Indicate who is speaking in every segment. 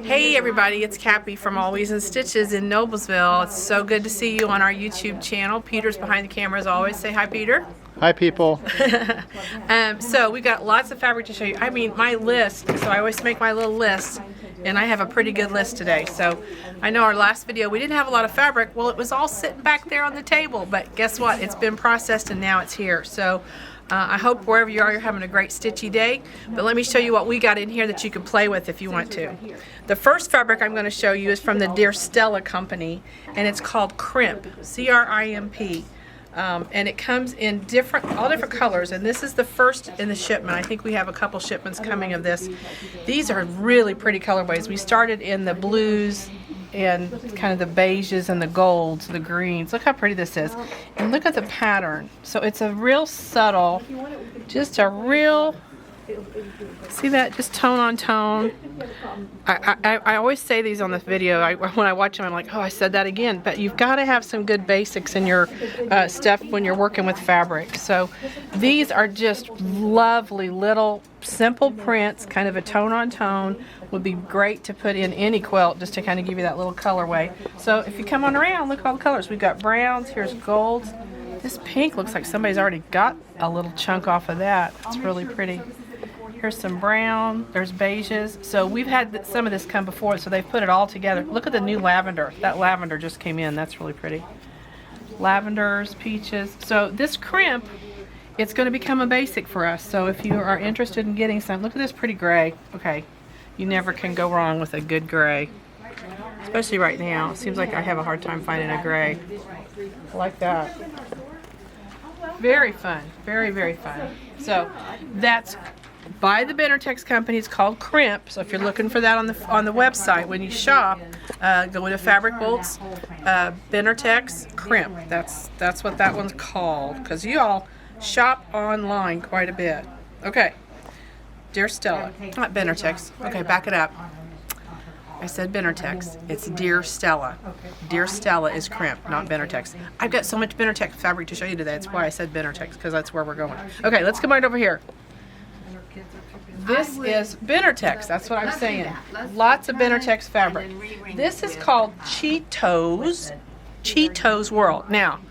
Speaker 1: Hey everybody, it's Cappy from Always in Stitches in Noblesville. It's so good to see you on our YouTube channel. Peter's behind the camera as always. Say hi, Peter.
Speaker 2: Hi, people.
Speaker 1: So we got lots of fabric to show you. I mean, my list, so I always make my little list, and I have a pretty good list today. So I know our last video, we didn't have a lot of fabric. Well, it was all sitting back there on the table, but guess what? It's been processed and now it's here. So I hope wherever you are, you're having a great stitchy day. But let me show you what we got in here that you can play with if you want to. The first fabric I'm going to show you is from the Dear Stella company, and it's called Crimp, C-R-I-M-P. And it comes in all different colors, and this is the first in the shipment. I think we have a couple shipments coming of this. These are really pretty colorways. We started in the blues and kind of the beiges and the golds, the greens. Look how pretty this is. And look at the pattern. So it's a real subtle, just a real, see that? Just tone on tone. I always say these on the video. When I watch them, I'm like, oh, I said that again. But you've got to have some good basics in your stuff when you're working with fabric. So these are just lovely little simple prints, kind of a tone on tone. Would be great to put in any quilt just to kind of give you that little colorway. So if you come on around, look at all the colors. We've got browns, here's golds. This pink looks like somebody's already got a little chunk off of that. It's really pretty. Here's some brown, there's beiges. So we've had some of this come before, so they've put it all together. Look at the new lavender. That lavender just came in, that's really pretty. Lavenders, peaches. So this crimp, it's going to become a basic for us. So if you are interested in getting some, look at this pretty gray. Okay, you never can go wrong with a good gray. Especially right now. It seems like I have a hard time finding a gray. I like that. Very fun. Very, very fun. So that's by the Benartex company. It's called Crimp. So if you're looking for that on the website when you shop, go into Fabric Bolts, Benartex Crimp. That's what that one's called, because you all shop online quite a bit. Okay, Dear Stella, not Benartex. Okay, back it up. I said Benartex. It's Dear Stella. Dear Stella is Crimp, not Benartex. I've got so much Benartex fabric to show you today. That's why I said Benartex, because that's where we're going. Okay, let's come right over here. This is Benartex. That's what I'm saying. Lots of Benartex fabric. This is called Cheetos World. Now,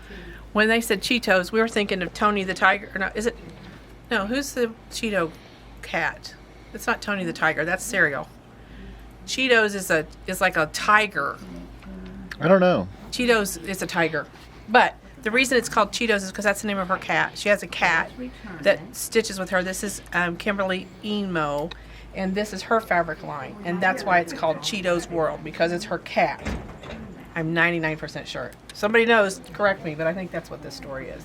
Speaker 1: when they said Cheetos, we were thinking of Tony the Tiger. Or no, is it? No, who's the Cheeto cat? It's not Tony the Tiger. That's cereal. Cheetos is like a tiger.
Speaker 2: I don't know.
Speaker 1: Cheetos is a tiger. But the reason it's called Cheetos is because that's the name of her cat. She has a cat that stitches with her. This is Kimberly Emo, and this is her fabric line. And that's why it's called Cheetos World, because it's her cat. I'm 99% sure. Somebody knows, correct me, but I think that's what this story is.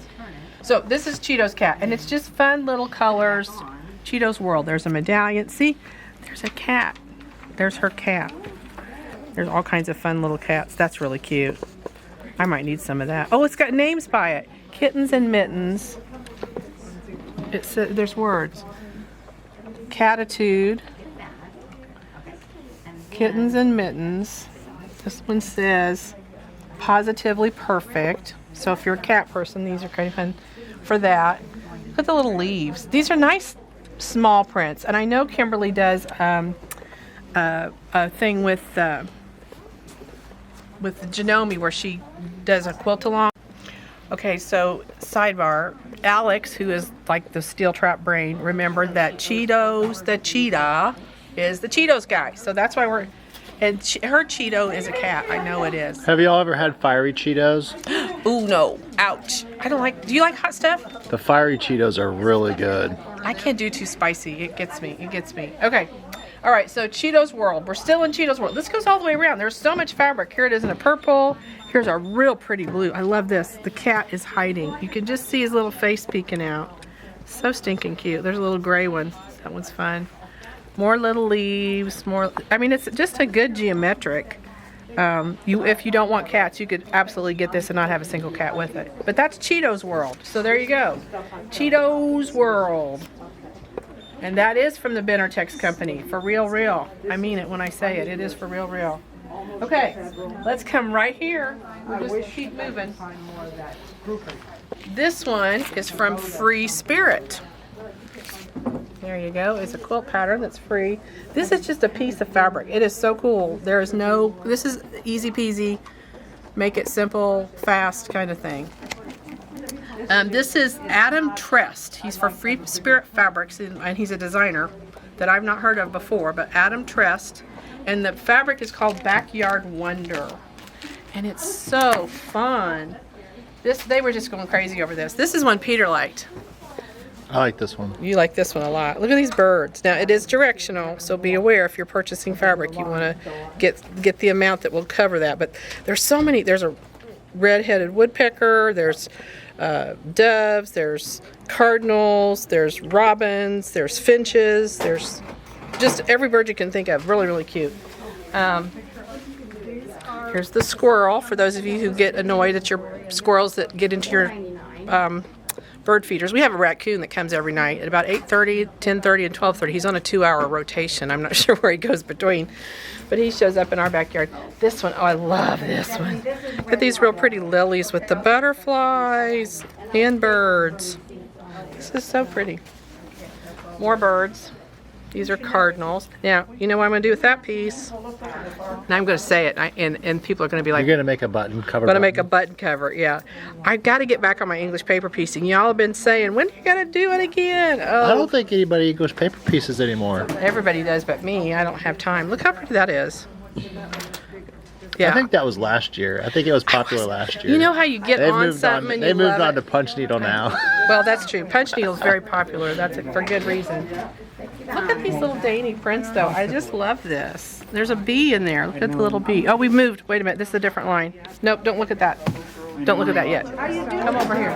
Speaker 1: So this is Cheetos cat, and it's just fun little colors. Cheetos World. There's a medallion. See, there's a cat. There's her cat. There's all kinds of fun little cats. That's really cute. I might need some of that. Oh, it's got names by it. Kittens and Mittens. There's words. Catitude. Kittens and Mittens. This one says Positively Perfect. So if you're a cat person, these are kind of fun for that. Look at the little leaves. These are nice small prints. And I know Kimberly does a thing with Janome where she does a quilt along. Okay, so sidebar, Alex, who is like the steel trap brain, remembered that Cheetos, the cheetah, is the Cheetos guy. So that's why and her Cheeto is a cat. I know it is.
Speaker 2: Have y'all ever had fiery Cheetos?
Speaker 1: Ooh, no. Ouch. I don't like, do you like hot stuff?
Speaker 2: The fiery Cheetos are really good.
Speaker 1: I can't do too spicy. It gets me. Okay. All right, so Cheetos World. We're still in Cheetos World. This goes all the way around. There's so much fabric. Here it is in a purple. Here's a real pretty blue. I love this. The cat is hiding. You can just see his little face peeking out. So stinking cute. There's a little gray one. That one's fun. More little leaves. More. I mean, it's just a good geometric. If you don't want cats, you could absolutely get this and not have a single cat with it. But that's Cheetos World. So there you go. Cheetos World. And that is from the Benartex company, for real. I mean it when I say it. It is for real. Okay, let's come right here. We'll just keep moving. This one is from Free Spirit. There you go. It's a quilt pattern that's free. This is just a piece of fabric. It is so cool. There is no, this is easy peasy, make it simple, fast kind of thing. This is Adam Trest. He's for Free Spirit Fabrics, and he's a designer that I've not heard of before, but Adam Trest. And the fabric is called Backyard Wonder. And it's so fun. They were just going crazy over this. This is one Peter liked.
Speaker 2: I like this one.
Speaker 1: You like this one a lot. Look at these birds. Now it is directional, so be aware if you're purchasing fabric, you want to get the amount that will cover that. But there's so many. There's a red-headed woodpecker. There's doves. There's cardinals. There's robins. There's finches. There's just every bird you can think of. Really, really cute. Here's the squirrel. For those of you who get annoyed at your squirrels that get into your bird feeders. We have a raccoon that comes every night at about 8:30, 10:30, and 12:30. He's on a 2-hour rotation. I'm not sure where he goes between, but he shows up in our backyard. This one, oh, I love this one. Look at these real pretty lilies with the butterflies and birds. This is so pretty. More birds. These are cardinals. Now, you know what I'm going to do with that piece? And I'm going to say it, and people are going to be like,
Speaker 2: You're going to make a button cover.
Speaker 1: I'm going to make a button cover, yeah. I've got to get back on my English paper piecing. Y'all have been saying, when are you going to do it again? Oh,
Speaker 2: I don't think anybody English paper pieces anymore.
Speaker 1: everybody does but me. I don't have time. Look how pretty that is. Yeah.
Speaker 2: I think that was last year. I think it was popular last year.
Speaker 1: You know how you get on something and you
Speaker 2: They moved
Speaker 1: love
Speaker 2: on
Speaker 1: it?
Speaker 2: to punch needle now.
Speaker 1: Well, that's true. Punch needle is very popular. That's for good reason. Look at these little dainty prints, though. I just love this. There's a bee in there. Look at the little bee. Oh, we moved. Wait a minute. This is a different line. Nope, don't look at that. Don't look at that yet. Come over here.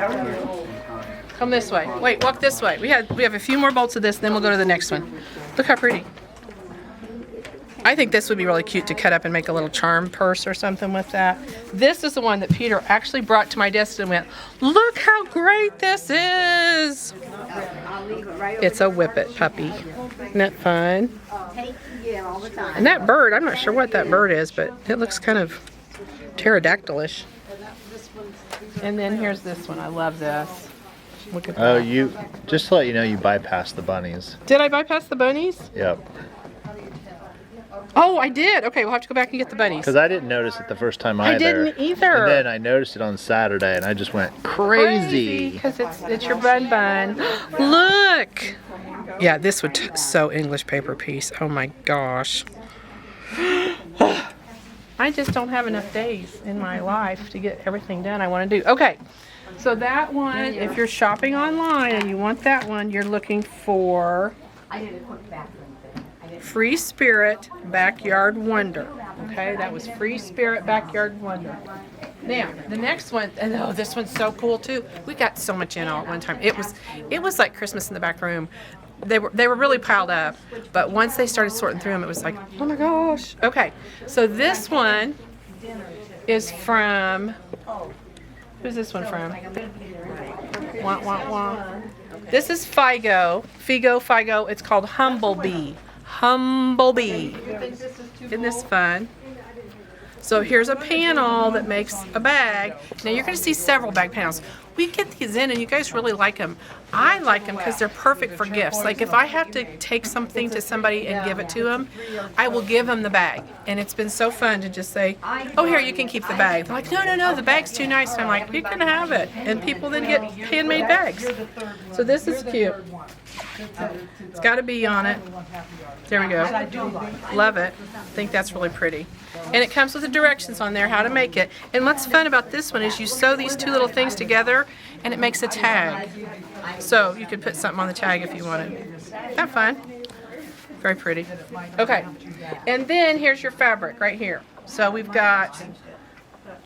Speaker 1: Come this way. Wait, walk this way. We have a few more bolts of this, then we'll go to the next one. Look how pretty. I think this would be really cute to cut up and make a little charm purse or something with that. This is the one that Peter actually brought to my desk and went, look how great this is. It's a whippet puppy. Isn't that fun? And that bird, I'm not sure what that bird is, but it looks kind of pterodactylish. And then here's this one. I love this. Look at that.
Speaker 2: Oh, you just to let you know, you bypassed the bunnies.
Speaker 1: Did I bypass the bunnies?
Speaker 2: Yep.
Speaker 1: Oh, I did. Okay, we'll have to go back and get the bunnies.
Speaker 2: Because I didn't notice it the first time either.
Speaker 1: I didn't either.
Speaker 2: And then I noticed it on Saturday, and I just went crazy.
Speaker 1: Because it's your bun. Look. Yeah, this would sew English paper piece. Oh my gosh. I just don't have enough days in my life to get everything done I want to do. Okay, so that one, if you're shopping online and you want that one, you're looking for Free Spirit Backyard Wonder. Okay, that was Free Spirit Backyard Wonder. Now, the next one, and oh, this one's so cool too. We got so much in all at one time. It was like Christmas in the back room. They were really piled up, but once they started sorting through them, it was like, oh my gosh. Okay, so this one is from, who's this one from? Wah, wah, wah. This is Figo. It's called Humblebee. Humblebee. Isn't this fun? So here's a panel that makes a bag. Now you're going to see several bag panels. We get these in and you guys really like them. I like them because they're perfect for gifts. Like if I have to take something to somebody and give it to them, I will give them the bag. And it's been so fun to just say, oh, here, you can keep the bag. They're like, no, the bag's too nice. And I'm like, you can have it. And people then get handmade bags. So this is cute. It's got a bee on it. There we go. Love it. I think that's really pretty. And it comes with the directions on there how to make it. And what's fun about this one is you sew these two little things together and it makes a tag. So you could put something on the tag if you wanted. Isn't that fun? Very pretty. Okay. And then here's your fabric right here. So we've got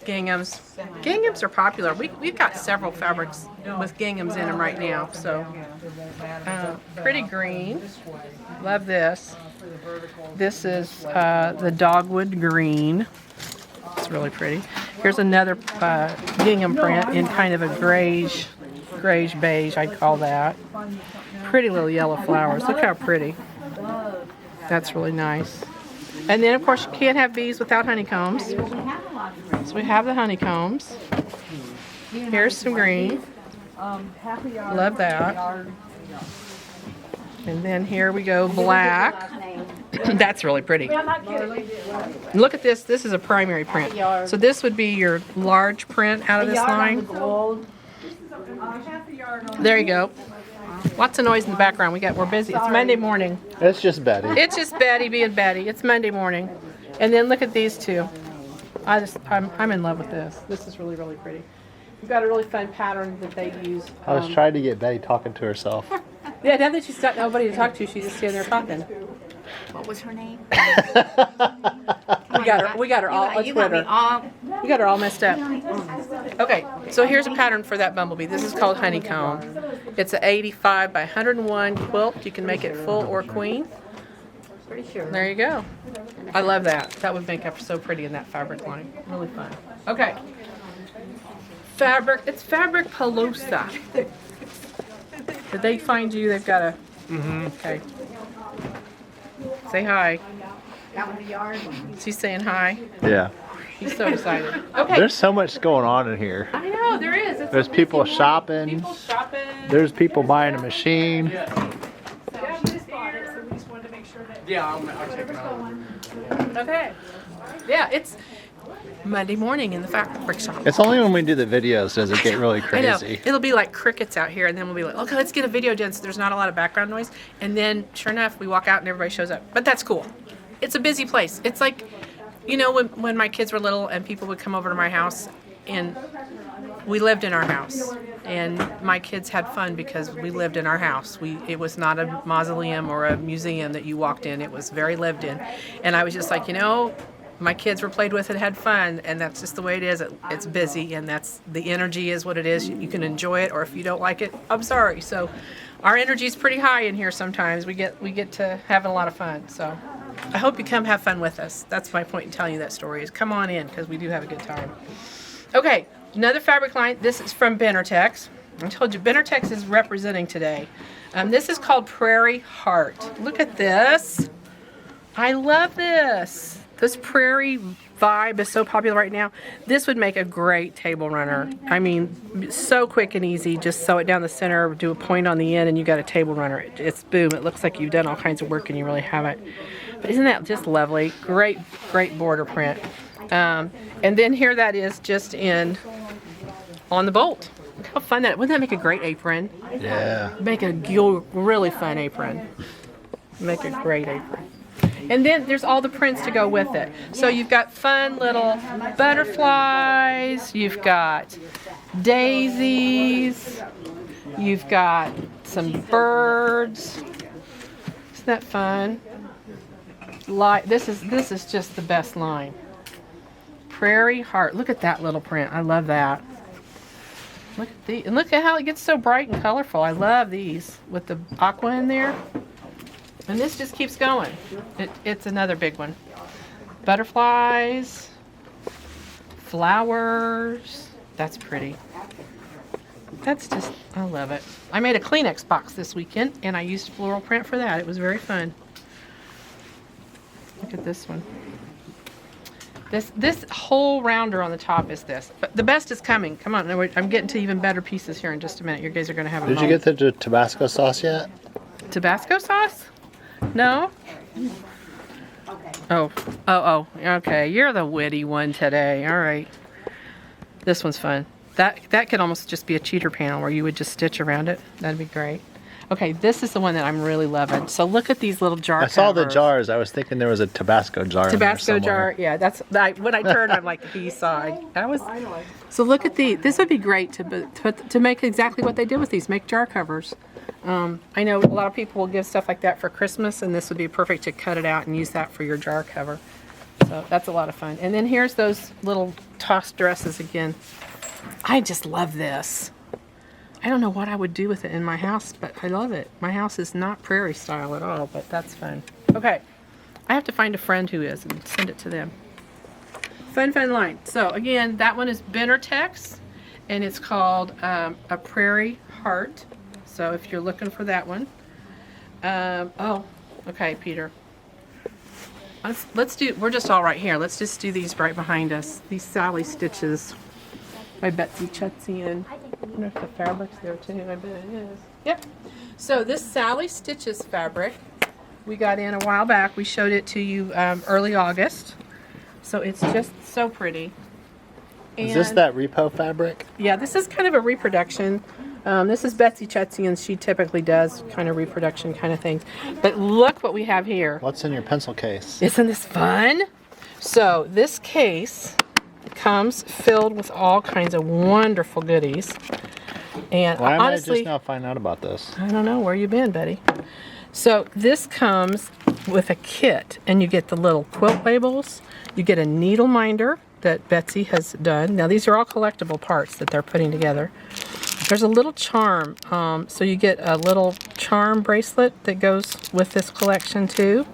Speaker 1: ginghams. Ginghams are popular. We've got several fabrics with ginghams in them right now. So pretty green. Love this. This is the dogwood green. It's really pretty. Here's another gingham print in kind of a grayish beige, I'd call that. Pretty little yellow flowers. Look how pretty. That's really nice. And then, of course, you can't have bees without honeycombs. So we have the honeycombs. Here's some green. Love that. And then here we go, black. That's really pretty. Look at this. This is a primary print. So this would be your large print out of this line. There you go. Lots of noise in the background. We're busy. It's Monday morning.
Speaker 2: It's just Betty.
Speaker 1: It's just Betty being Betty. It's Monday morning. And then look at these two. I'm in love with this. This is really, really pretty. We've got a really fun pattern that they use.
Speaker 2: I was trying to get Betty talking to herself.
Speaker 1: Yeah, now that she's got nobody to talk to, she's just standing there talking.
Speaker 3: What was her name?
Speaker 1: We got her all on Twitter. We got her all messed up. Okay, so here's a pattern for that bumblebee. This is called honeycomb. It's an 85 by 101 quilt. You can make it full or queen.
Speaker 3: Pretty sure.
Speaker 1: There you go. I love that. That would make up so pretty in that fabric line. Really fun. Okay. Fabric. It's Fabric Palooza. Did they find you? They've got a... Okay. Say hi. She's saying hi.
Speaker 2: Yeah.
Speaker 1: She's so excited. Okay.
Speaker 2: There's so much going on in here.
Speaker 1: I know, there is. It's
Speaker 2: There's
Speaker 1: a
Speaker 2: people
Speaker 1: busy
Speaker 2: shopping.
Speaker 1: morning. People shopping.
Speaker 2: There's people buying a machine.
Speaker 1: Yeah, we just bought it, so we just wanted to make sure that...
Speaker 4: Yeah, I'll check it out.
Speaker 1: Okay. Yeah, it's Monday morning in the fabric shop.
Speaker 2: It's only when we do the videos does it get really
Speaker 1: I know.
Speaker 2: crazy.
Speaker 1: It'll be like crickets out here, and then we'll be like, okay, let's get a video done so there's not a lot of background noise. And then, sure enough, we walk out and everybody shows up. But that's cool. It's a busy place. It's like, you know, when my kids were little and people would come over to my house, and we lived in our house. And my kids had fun because we lived in our house. It was not a mausoleum or a museum that you walked in. It was very lived in. And I was just like, you know, my kids were played with and had fun, and that's just the way it is. It's busy, and that's the energy is what it is. You can enjoy it, or if you don't like it, I'm sorry. So our energy is pretty high in here sometimes. We get to having a lot of fun. So I hope you come have fun with us. That's my point in telling you that story, is come on in, because we do have a good time. Okay, another fabric line. This is from Benartex. I told you Benartex is representing today. This is called Prairie Heart. Look at this. I love this. This prairie vibe is so popular right now. This would make a great table runner. I mean, so quick and easy. Just sew it down the center, do a point on the end, and you got a table runner. It's boom. It looks like you've done all kinds of work and you really haven't. But isn't that just lovely? Great, great border print. And then here that is just on the bolt. Look how fun that, wouldn't that make a great apron?
Speaker 2: Yeah.
Speaker 1: Make a really fun apron. Make a great apron. And then there's all the prints to go with it. So you've got fun little butterflies, you've got daisies, you've got some birds. Isn't that fun? This is just the best line. Prairie Heart. Look at that little print. I love that. And look at how it gets so bright and colorful. I love these with the aqua in there. And this just keeps going. It's another big one. Butterflies, flowers. That's pretty. That's just, I love it. I made a Kleenex box this weekend, and I used floral print for that. It was very fun. Look at this one. This whole rounder on the top is this. But the best is coming. Come on, I'm getting to even better pieces here in just a minute. You guys are going to have a
Speaker 2: Did you
Speaker 1: moment.
Speaker 2: get the Tabasco sauce yet?
Speaker 1: Tabasco sauce? No? Oh, okay. You're the witty one today. All right. This one's fun. That could almost just be a cheater panel where you would just stitch around it. That'd be great. Okay, this is the one that I'm really loving. So look at these little jar
Speaker 2: I saw the
Speaker 1: covers.
Speaker 2: jars. I was thinking there was a Tabasco jar.
Speaker 1: Tabasco
Speaker 2: in there somewhere.
Speaker 1: jar, yeah. That's when I turned. I'm like, he saw. So look at these. This would be great to make exactly what they did with these. Make jar covers. I know a lot of people will give stuff like that for Christmas, and this would be perfect to cut it out and use that for your jar cover. So that's a lot of fun. And then here's those little tossed dresses again. I just love this. I don't know what I would do with it in my house, but I love it. My house is not prairie style at all, but that's fun. Okay, I have to find a friend who is and send it to them. Fun line. So again, that one is Benartex, and it's called a Prairie Heart. So if you're looking for that one. Oh, okay, Peter. Let's do, we're just all right here. Let's just do these right behind us. These Sally stitches by Betsy Chutzian. I wonder if the fabric's there too. I bet it is. Yep. So this Sally Stitches fabric we got in a while back. We showed it to you early August. So it's just so pretty.
Speaker 2: Is this that repo fabric?
Speaker 1: Yeah, this is kind of a reproduction. This is Betsy Chutsy, and she typically does kind of reproduction kind of things. But look what we have here.
Speaker 2: What's in your pencil case?
Speaker 1: Isn't this fun? So this case comes filled with all kinds of wonderful goodies. And
Speaker 2: Why am
Speaker 1: honestly,
Speaker 2: I just now finding out about this?
Speaker 1: I don't know where you been, Betty. So this comes with a kit, and you get the little quilt labels. You get a needle minder that Betsy has done. Now these are all collectible parts that they're putting together. There's a little charm, so you get a little charm bracelet that goes with this collection too.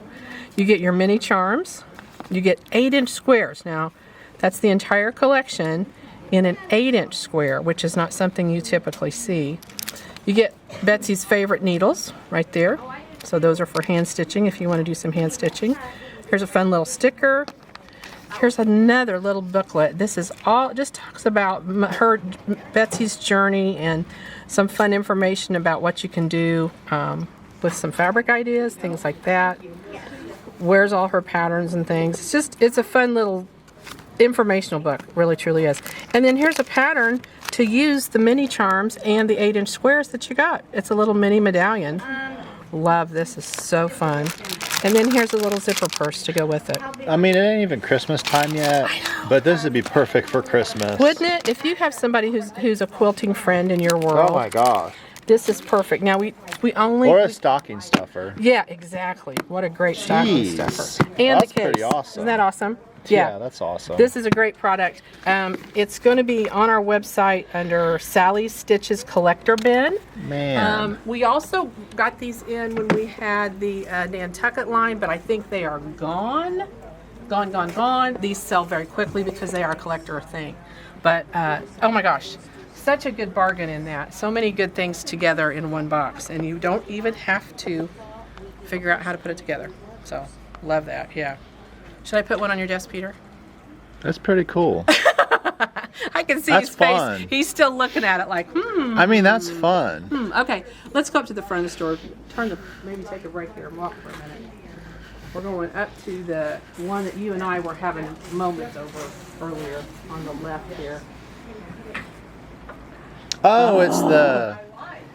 Speaker 1: You get your mini charms. You get 8-inch squares. Now that's the entire collection in an 8-inch square, which is not something you typically see. You get Betsy's favorite needles right there. So those are for hand stitching if you want to do some hand stitching. Here's a fun little sticker. Here's another little booklet. This is all, just talks about Betsy's journey and some fun information about what you can do with some fabric ideas, things like that. Where's all her patterns and things. It's a fun little informational book, really truly is. And then here's a pattern to use the mini charms and the 8-inch squares that you got. It's a little mini medallion. Love this, is so fun. And then here's a little zipper purse to go with it.
Speaker 2: I mean, it ain't even Christmas time yet, but this would be perfect for Christmas.
Speaker 1: Wouldn't it? If you have somebody who's a quilting friend in your world.
Speaker 2: Oh my gosh.
Speaker 1: This is perfect. Now we only...
Speaker 2: Or a stocking stuffer.
Speaker 1: Yeah, exactly. What a great stocking
Speaker 2: Jeez.
Speaker 1: stuffer. And
Speaker 2: That's
Speaker 1: the case.
Speaker 2: pretty awesome.
Speaker 1: Isn't that awesome?
Speaker 2: Yeah, that's awesome.
Speaker 1: This is a great product. It's going to be on our website under Sally Stitches Collector Bin.
Speaker 2: Man.
Speaker 1: We also got these in when we had the Nantucket line, but I think they are gone. Gone. These sell very quickly because they are a collector thing. But, oh my gosh, such a good bargain in that. So many good things together in one box, and you don't even have to figure out how to put it together. So, love that, yeah. Should I put one on your desk, Peter?
Speaker 2: That's pretty cool.
Speaker 1: I can see
Speaker 2: That's
Speaker 1: his face.
Speaker 2: fun.
Speaker 1: He's still looking at it like,
Speaker 2: I mean, that's fun.
Speaker 1: Okay, let's go up to the front of the store. Maybe take a break here and walk for a minute. We're going up to the one that you and I were having moments over earlier on the left here.
Speaker 2: Oh,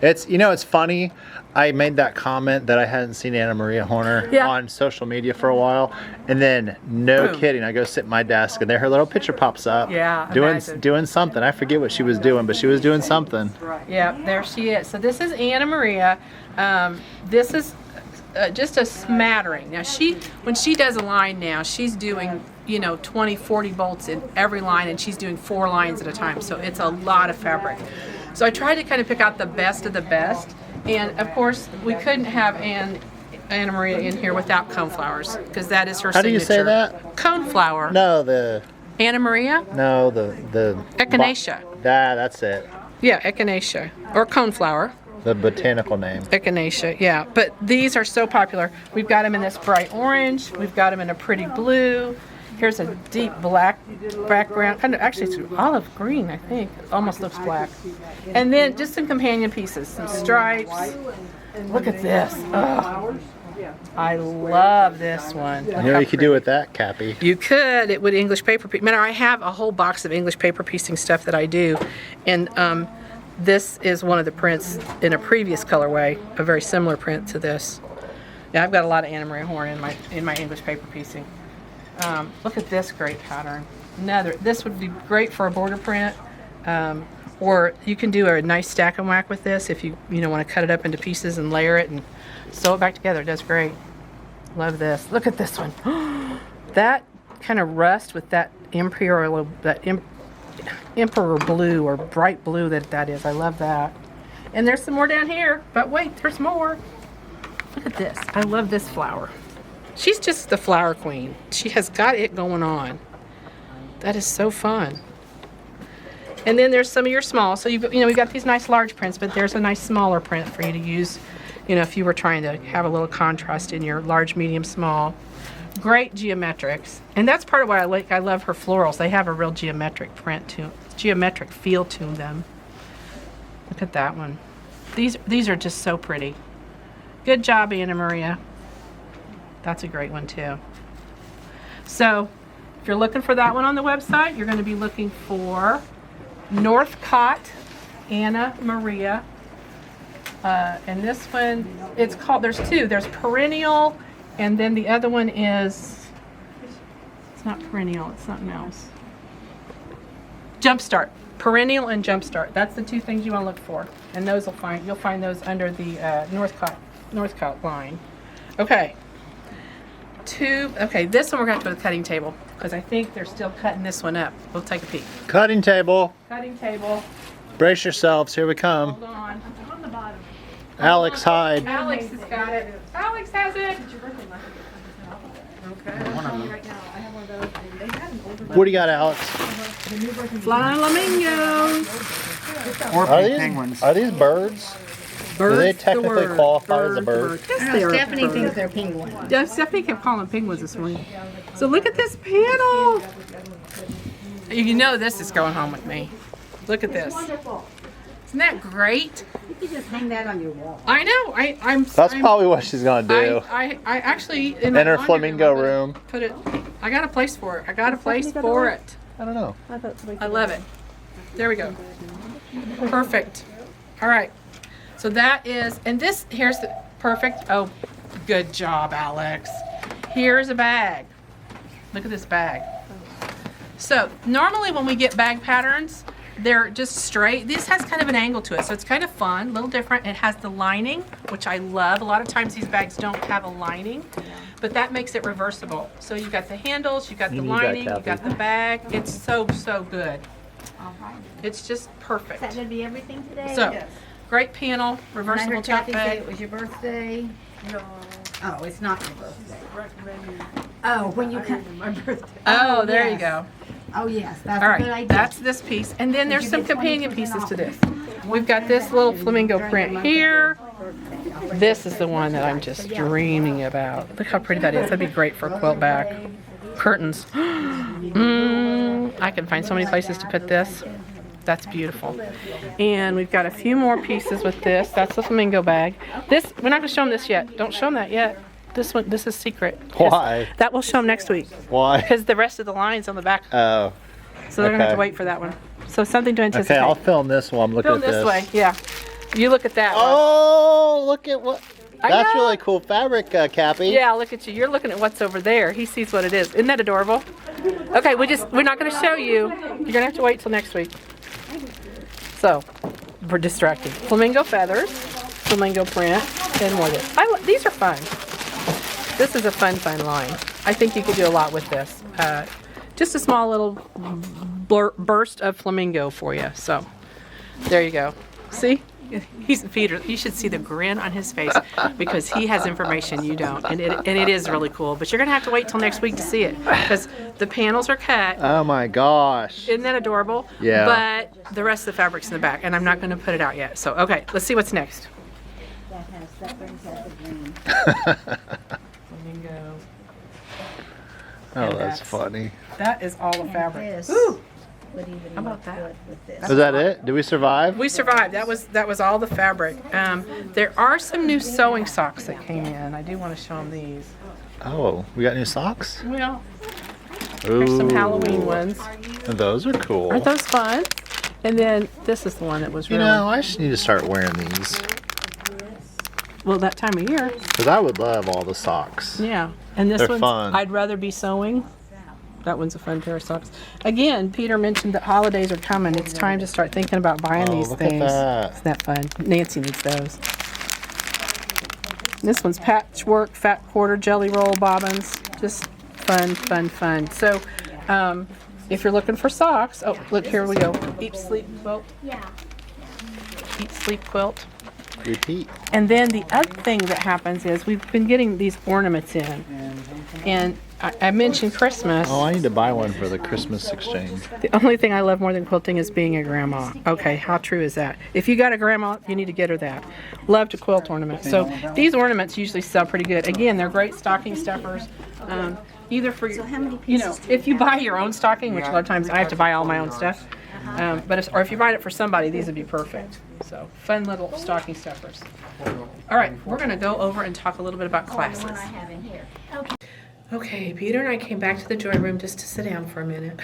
Speaker 2: it's funny. I made that comment that I hadn't seen Anna Maria Horner on social media for a while, and then no kidding, I go sit at my desk and there her little picture pops up.
Speaker 1: Yeah,
Speaker 2: doing something. I forget what she was doing, but she was doing something.
Speaker 1: Yeah, there she is. So this is Anna Maria. This is just a smattering. Now when she does a line now, she's doing 20, 40 bolts in every line, and she's doing 4 lines at a time. So it's a lot of fabric. So I tried to kind of pick out the best of the best. And of course, we couldn't have Anna Maria in here without coneflowers, because that is her signature.
Speaker 2: How do you say that?
Speaker 1: Coneflower.
Speaker 2: No,
Speaker 1: Anna Maria?
Speaker 2: No, the
Speaker 1: Echinacea.
Speaker 2: That's it.
Speaker 1: Yeah, echinacea. Or coneflower.
Speaker 2: The botanical name.
Speaker 1: Echinacea, yeah. But these are so popular. We've got them in this bright orange. We've got them in a pretty blue. Here's a deep black background. Actually, it's olive green, I think. It almost looks black. And then just some companion pieces, some stripes. Look at this. Oh, I love this one.
Speaker 2: You know what you could do with that, Cappy?
Speaker 1: You could. It would English paper piece. Matter, I have a whole box of English paper piecing stuff that I do. And this is one of the prints in a previous colorway, a very similar print to this. Yeah, I've got a lot of Anna Maria Horn in my English paper piecing. Look at this great pattern. This would be great for a border print, or you can do a nice stack and whack with this if you want to cut it up into pieces and layer it and sew it back together. It does great. Love this. Look at this one. That kind of rust with that emperor blue or bright blue that is. I love that. And there's some more down here, but wait, there's more. Look at this. I love this flower. She's just the flower queen. She has got it going on. That is so fun. And then there's some of your small. So we got these nice large prints, but there's a nice smaller print for you to use, if you were trying to have a little contrast in your large, medium, small. Great geometrics. And that's part of what I like. I love her florals. They have a real geometric feel to them. Look at that one. These are just so pretty. Good job, Anna Maria. That's a great one too. So if you're looking for that one on the website, you're going to be looking for Northcott Anna Maria. And this one, it's called, there's two. There's Perennial, and then the other one is, it's not Perennial, it's something else. Jumpstart. Perennial and Jumpstart. That's the two things you want to look for. And those you'll find those under the Northcott line. Okay. Okay, this one we're going to go to the cutting table because I think they're still cutting this one up. We'll take a peek.
Speaker 2: Cutting table.
Speaker 1: Cutting table.
Speaker 2: Brace yourselves. Here we come.
Speaker 1: Hold on.
Speaker 3: On the bottom.
Speaker 2: Alex, hide.
Speaker 1: Alex has got it. Alex has it. Okay.
Speaker 2: What do you got, Alex?
Speaker 1: Flamingos.
Speaker 4: Or penguins.
Speaker 2: Are these birds? Do they technically qualify as a bird?
Speaker 1: Yes, they are
Speaker 3: Stephanie
Speaker 1: birds.
Speaker 3: thinks they're penguins.
Speaker 1: Yeah, Stephanie kept calling them penguins this morning. So look at this panel. You know this is going home with me. Look at this. Isn't that great?
Speaker 3: You could just hang that on your wall.
Speaker 1: I know. I'm.
Speaker 2: That's probably what she's gonna do.
Speaker 1: I actually
Speaker 2: In her flamingo room.
Speaker 1: Put it. I got a place for it. I got a place for it.
Speaker 2: I don't know.
Speaker 1: I love it. There we go. Perfect. All right. So that is, and this, here's the perfect. Oh, good job, Alex. Here's a bag. Look at this bag. So normally when we get bag patterns, they're just straight. This has kind of an angle to it, so it's kind of fun, a little different. It has the lining, which I love. A lot of times these bags don't have a lining, but that makes it reversible. So you've got the handles, you've got the lining, you've got the bag. It's so, so good.
Speaker 3: All right.
Speaker 1: It's just perfect.
Speaker 3: Is that going to be everything today?
Speaker 1: So, great panel,
Speaker 3: And I
Speaker 1: reversible
Speaker 3: heard
Speaker 1: top
Speaker 3: Kathy say
Speaker 1: bag.
Speaker 3: it was your birthday. No. Oh, it's not your birthday. Oh, when you come. My birthday.
Speaker 1: Oh, there you
Speaker 3: yes.
Speaker 1: go.
Speaker 3: Oh, yes. That's
Speaker 1: All
Speaker 3: a good
Speaker 1: right,
Speaker 3: idea.
Speaker 1: that's this piece. And then there's
Speaker 3: you
Speaker 1: some
Speaker 3: get
Speaker 1: companion
Speaker 3: 20%
Speaker 1: pieces
Speaker 3: off
Speaker 1: to this.
Speaker 3: this?
Speaker 1: We've got this little flamingo print here. This is the one that I'm just dreaming about. Look how pretty that is. That'd be great for a quilt back. Curtains. I can find so many places to put this. That's beautiful. And we've got a few more pieces with this. That's the flamingo bag. This, we're not going to show them this yet. Don't show them that yet. This one, this is secret.
Speaker 2: Why?
Speaker 1: That will show them next week.
Speaker 2: Why?
Speaker 1: Because the rest of the line's on the back.
Speaker 2: Oh.
Speaker 1: So they're going to have to
Speaker 2: okay.
Speaker 1: wait for that one. So something to anticipate.
Speaker 2: Okay, I'll film this while I'm looking
Speaker 1: Film
Speaker 2: at this.
Speaker 1: this way, yeah. You look at that one.
Speaker 2: Oh, look at what.
Speaker 1: I
Speaker 2: That's
Speaker 1: know.
Speaker 2: really cool fabric, Cappy.
Speaker 1: Yeah, look at you. You're looking at what's over there. He sees what it is. Isn't that adorable? Okay, we're not going to show you. You're going to have to wait till next week. So, we're distracted. Flamingo feathers, flamingo print, and more of this. These are fun. This is a fun line. I think you could do a lot with this. Just a small little burst of flamingo for you. So, there you go. See? He's Peter. You should see the grin on his face because he has information you don't, and it is really cool. But you're gonna have to wait till next week to see it because the panels are cut.
Speaker 2: Oh my gosh.
Speaker 1: Isn't that adorable?
Speaker 2: Yeah.
Speaker 1: But the rest of the fabric's in the back, and I'm not gonna put it out yet. So okay, let's see what's next. Flamingo.
Speaker 2: Oh, that's funny.
Speaker 1: That is all the fabric.
Speaker 3: This
Speaker 1: Ooh,
Speaker 3: would even
Speaker 1: how about
Speaker 3: look
Speaker 1: that?
Speaker 3: good with this.
Speaker 2: Was that it? Did we survive?
Speaker 1: We survived. That was all the fabric. There are some new sewing socks that came in. I do want to show them these.
Speaker 2: Oh, we got new socks?
Speaker 1: Well,
Speaker 2: Ooh.
Speaker 1: there's some Halloween ones.
Speaker 2: Those are cool.
Speaker 1: Aren't those fun? And then this is the one that was
Speaker 2: You
Speaker 1: really
Speaker 2: know, I just need to start wearing these.
Speaker 1: well that time of year.
Speaker 2: Because I would love all the socks.
Speaker 1: Yeah. And this
Speaker 2: They're
Speaker 1: one's
Speaker 2: fun.
Speaker 1: I'd rather be sewing. That one's a fun pair of socks. Again, Peter mentioned that holidays are coming. It's time to start thinking about buying
Speaker 2: Oh,
Speaker 1: these
Speaker 2: look at
Speaker 1: things.
Speaker 2: that.
Speaker 1: Isn't that fun? Nancy needs those. This one's patchwork, fat quarter, jelly roll bobbins. Just fun, fun, fun. So, if you're looking for socks, oh, look, here we go. Eat, sleep, quilt.
Speaker 3: Yeah.
Speaker 1: Eat, sleep, quilt.
Speaker 2: Repeat.
Speaker 1: And then the other thing that happens is we've been getting these ornaments in. And I mentioned Christmas.
Speaker 2: Oh, I need to buy one for the Christmas exchange.
Speaker 1: The only thing I love more than quilting is being a grandma. Okay, how true is that? If you got a grandma, you need to get her that. Love to quilt ornaments. So these ornaments usually sell pretty good. Again, they're great stocking stuffers. Either for,
Speaker 3: So how many
Speaker 1: you know,
Speaker 3: pieces do
Speaker 1: if you buy your own stocking, which a lot of times I have to buy all my own stuff, Or if you write it for somebody, these would be perfect. So fun little stocking stuffers. All right, we're going to go over and talk a little bit about classes.
Speaker 3: One I have in here.
Speaker 1: Okay, Peter and I came back to the joy room just to sit down for a minute.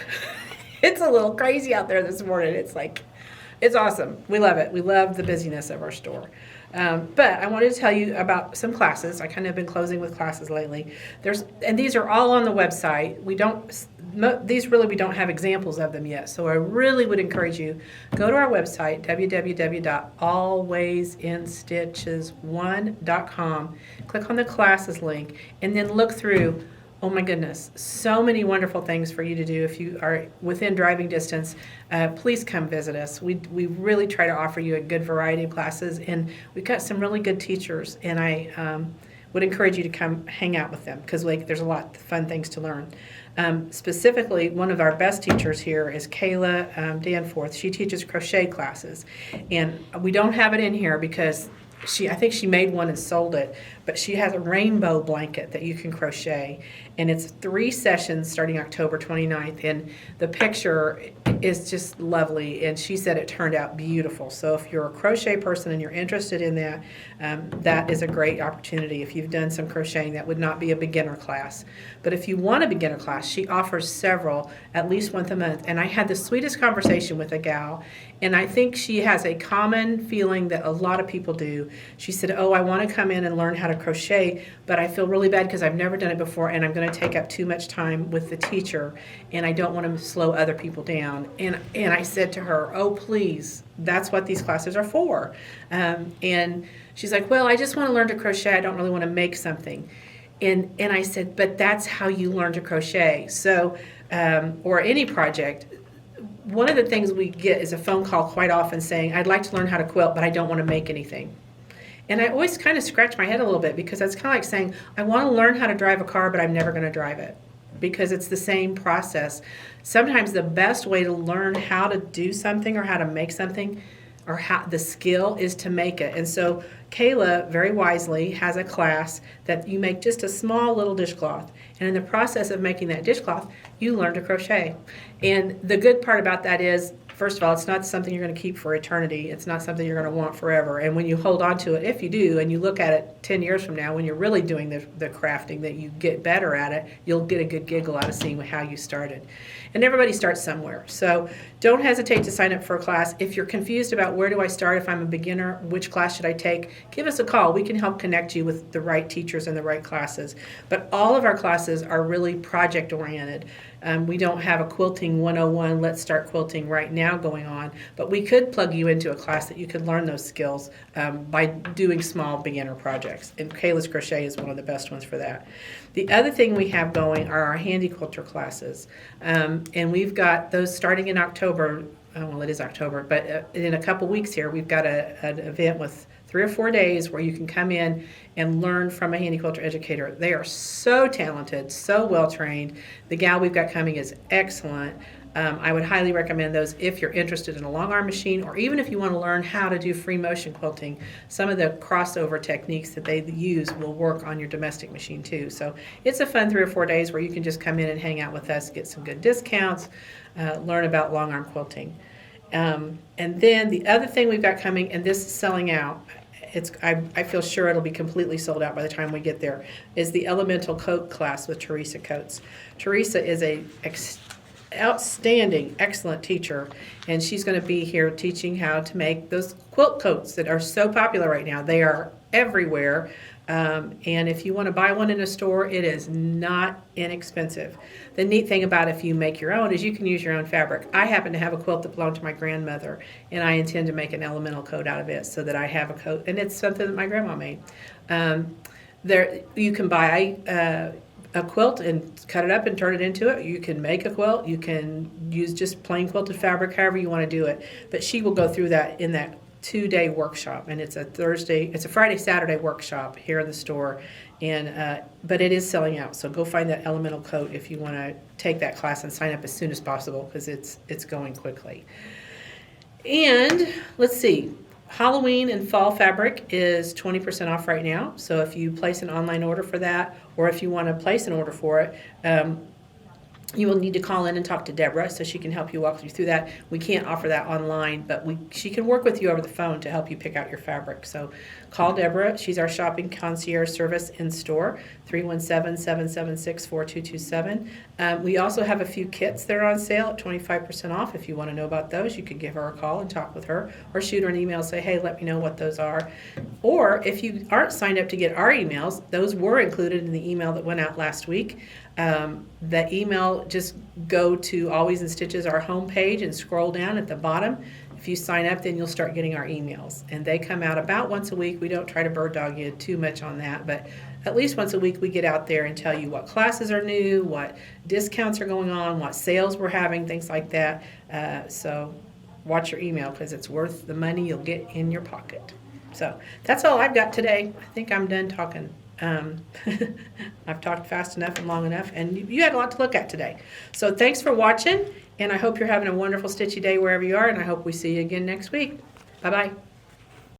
Speaker 1: It's a little crazy out there this morning. It's awesome. We love it. We love the busyness of our store. But I wanted to tell you about some classes. I kind of been closing with classes lately. And these are all on the website. We don't have examples of them yet. So I really would encourage you, go to our website, www.alwaysinstitches1.com, click on the classes link, and then look through. Oh my goodness, so many wonderful things for you to do. If you are within driving distance, please come visit us. We really try to offer you a good variety of classes, and we've got some really good teachers, and I would encourage you to come hang out with them because there's a lot of fun things to learn. Specifically, one of our best teachers here is Kayla Danforth. She teaches crochet classes, and we don't have it in here because I think she made one and sold it, but she has a rainbow blanket that you can crochet, and it's 3 sessions starting October 29th, and the picture is just lovely, and she said it turned out beautiful. So if you're a crochet person and you're interested in that, that is a great opportunity. If you've done some crocheting, that would not be a beginner class. But if you want a beginner class, she offers several, at least once a month, and I had the sweetest conversation with a gal, and I think she has a common feeling that a lot of people do. She said, oh, I want to come in and learn how to crochet, but I feel really bad because I've never done it before, and I'm going to take up too much time with the teacher, and I don't want to slow other people down. And I said to her, oh, please, that's what these classes are for. And she's like, well, I just want to learn to crochet. I don't really want to make something. And I said, but that's how you learn to crochet. So, or any project. One of the things we get is a phone call quite often saying, I'd like to learn how to quilt, but I don't want to make anything. And I always kind of scratch my head a little bit because that's kind of like saying, I want to learn how to drive a car, but I'm never going to drive it, because it's the same process. Sometimes the best way to learn how to do something or how to make something or how the skill is to make it. And so Kayla very wisely has a class that you make just a small little dishcloth. And in the process of making that dishcloth, you learn to crochet. And the good part about that is, first of all, it's not something you're going to keep for eternity. It's not something you're going to want forever. And when you hold on to it, if you do, and you look at it 10 years from now, when you're really doing the crafting, that you get better at it, you'll get a good giggle out of seeing how you started. And everybody starts somewhere. So don't hesitate to sign up for a class. If you're confused about where do I start, if I'm a beginner, which class should I take, give us a call. We can help connect you with the right teachers and the right classes. But all of our classes are really project oriented. We don't have a quilting 101, let's start quilting right now going on, but we could plug you into a class that you could learn those skills by doing small beginner projects. And Kayla's Crochet is one of the best ones for that. The other thing we have going are our handy quilter classes. And we've got those starting in October. Well, it is October, but in a couple weeks here, we've got an event with 3 or 4 days where you can come in and learn from a handy quilter educator. They are so talented, so well trained. The gal we've got coming is excellent. I would highly recommend those if you're interested in a long arm machine, or even if you want to learn how to do free motion quilting. Some of the crossover techniques that they use will work on your domestic machine too. So it's a fun 3 or 4 days where you can just come in and hang out with us, get some good discounts, learn about long arm quilting. And then the other thing we've got coming, and this is selling out, I feel sure it'll be completely sold out by the time we get there, is the Elemental Coat class with Teresa Coates. Teresa is a outstanding, excellent teacher, and she's going to be here teaching how to make those quilt coats that are so popular right now. They are everywhere, and if you want to buy one in a store, it is not inexpensive. The neat thing about if you make your own is you can use your own fabric. I happen to have a quilt that belonged to my grandmother, and I intend to make an elemental coat out of it so that I have a coat, and it's something that my grandma made. You can buy a quilt and cut it up and turn it into it. You can make a quilt. You can use just plain quilted fabric, however you want to do it. But she will go through that in that 2-day workshop, and it's a Friday, Saturday workshop here in the store, and but it is selling out. So go find that elemental coat if you want to take that class and sign up as soon as possible, because it's going quickly. And let's see. Halloween and fall fabric is 20% off right now. So if you place an online order for that, or if you want to place an order for it, you will need to call in and talk to Deborah so she can help you walk you through that. We can't offer that online, but she can work with you over the phone to help you pick out your fabric. So call Deborah. She's our shopping concierge service in store, 317-776-4227. We also have a few kits that are on sale at 25% off. If you want to know about those, you could give her a call and talk with her, or shoot her an email and say, hey, let me know what those are. Or if you aren't signed up to get our emails, those were included in the email that went out last week. The email, just go to Always in Stitches, our homepage, and scroll down at the bottom. If you sign up, then you'll start getting our emails. And they come out about once a week. We don't try to bird dog you too much on that, but at least once a week we get out there and tell you what classes are new, what discounts are going on, what sales we're having, things like that. So watch your email, because it's worth the money you'll get in your pocket. So that's all I've got today. I think I'm done talking. I've talked fast enough and long enough, and you had a lot to look at today. So thanks for watching, and I hope you're having a wonderful stitchy day wherever you are, and I hope we see you again next week. Bye-bye.